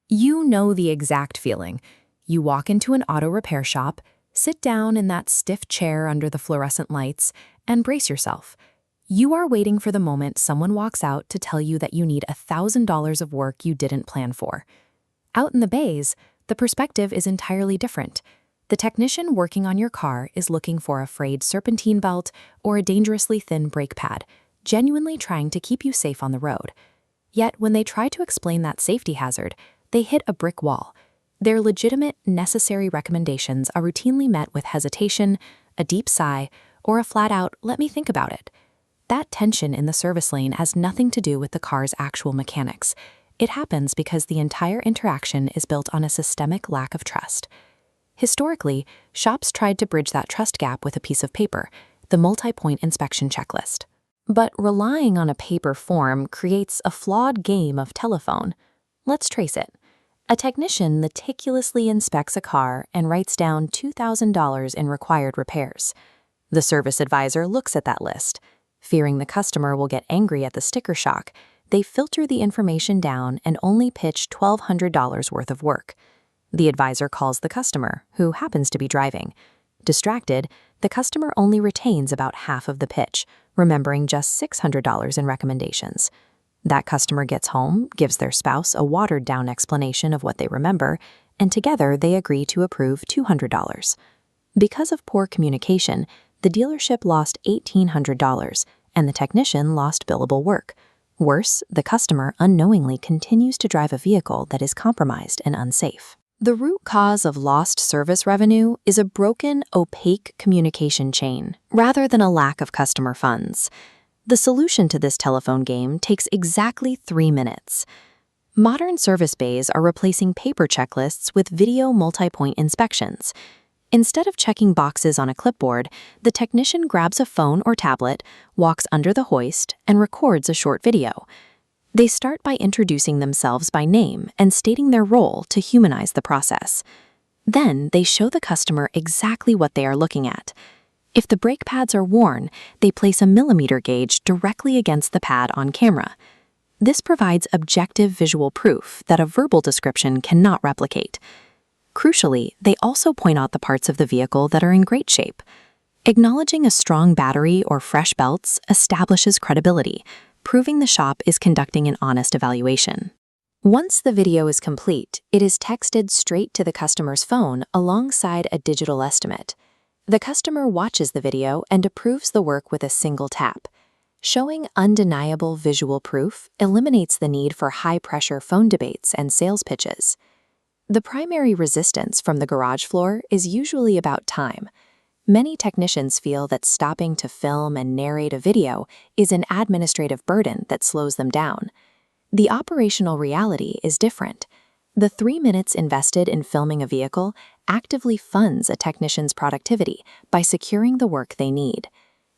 You know the exact feeling. You walk into an auto repair shop, sit down in that stiff chair under the fluorescent lights, and brace yourself. You are waiting for the moment someone walks out to tell you that you need $1,000 of work you didn't plan for. Out in the bays, the perspective is entirely different. The technician working on your car is looking for a frayed serpentine belt or a dangerously thin brake pad, genuinely trying to keep you safe on the road. Yet when they try to explain that safety hazard, they hit a brick wall. Their legitimate, necessary recommendations are routinely met with hesitation, a deep sigh, or a flat-out, "let me think about it." That tension in the service lane has nothing to do with the car's actual mechanics. It happens because the entire interaction is built on a systemic lack of trust. Historically, shops tried to bridge that trust gap with a piece of paper, the multi-point inspection checklist. But relying on a paper form creates a flawed game of telephone. Let's trace it. A technician meticulously inspects a car and writes down $2,000 in required repairs. The service advisor looks at that list. Fearing the customer will get angry at the sticker shock, they filter the information down and only pitch $1,200 worth of work. The advisor calls the customer, who happens to be driving. Distracted, the customer only retains about half of the pitch, remembering just $600 in recommendations. That customer gets home, gives their spouse a watered-down explanation of what they remember, and together they agree to approve $200. Because of poor communication, the dealership lost $1,800, and the technician lost billable work. Worse, the customer unknowingly continues to drive a vehicle that is compromised and unsafe. The root cause of lost service revenue is a broken, opaque communication chain, rather than a lack of customer funds. The solution to this telephone game takes exactly 3 minutes. Modern service bays are replacing paper checklists with video multi-point inspections. Instead of checking boxes on a clipboard, the technician grabs a phone or tablet, walks under the hoist, and records a short video. They start by introducing themselves by name and stating their role to humanize the process. Then they show the customer exactly what they are looking at. If the brake pads are worn, they place a millimeter gauge directly against the pad on camera. This provides objective visual proof that a verbal description cannot replicate. Crucially, they also point out the parts of the vehicle that are in great shape. Acknowledging a strong battery or fresh belts establishes credibility, proving the shop is conducting an honest evaluation. Once the video is complete, it is texted straight to the customer's phone alongside a digital estimate. The customer watches the video and approves the work with a single tap. Showing undeniable visual proof eliminates the need for high-pressure phone debates and sales pitches. The primary resistance from the garage floor is usually about time. Many technicians feel that stopping to film and narrate a video is an administrative burden that slows them down. The operational reality is different. The 3 minutes invested in filming a vehicle actively funds a technician's productivity by securing the work they need.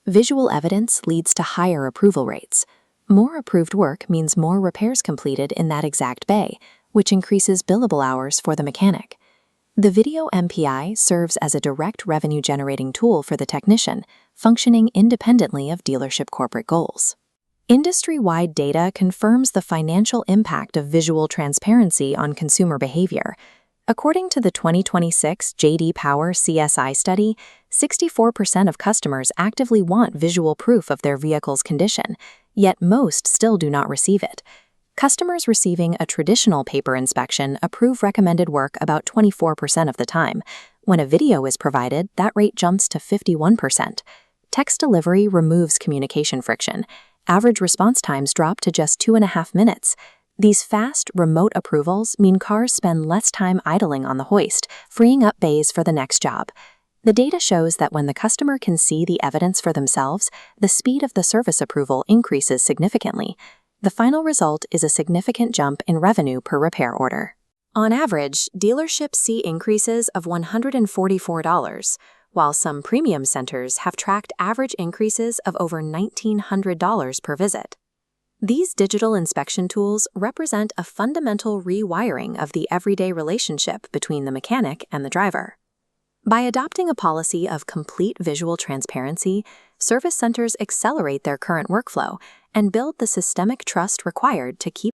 Visual evidence leads to higher approval rates. More approved work means more repairs completed in that exact bay, which increases billable hours for the mechanic. The video MPI serves as a direct revenue-generating tool for the technician, functioning independently of dealership corporate goals. Industry-wide data confirms the financial impact of visual transparency on consumer behavior. According to the 2026 J.D. Power CSI study, 64% of customers actively want visual proof of their vehicle's condition, yet most still do not receive it. Customers receiving a traditional paper inspection approve recommended work about 24% of the time. When a video is provided, that rate jumps to 51%. Text delivery removes communication friction. Average response times drop to just 2.5 minutes. These fast, remote approvals mean cars spend less time idling on the hoist, freeing up bays for the next job. The data shows that when the customer can see the evidence for themselves, the speed of the service approval increases significantly. The final result is a significant jump in revenue per repair order. On average, dealerships see increases of $144, while some premium centers have tracked average increases of over $1,900 per visit. These digital inspection tools represent a fundamental rewiring of the everyday relationship between the mechanic and the driver. By adopting a policy of complete visual transparency, service centers accelerate their current workflow and build the systemic trust required to keep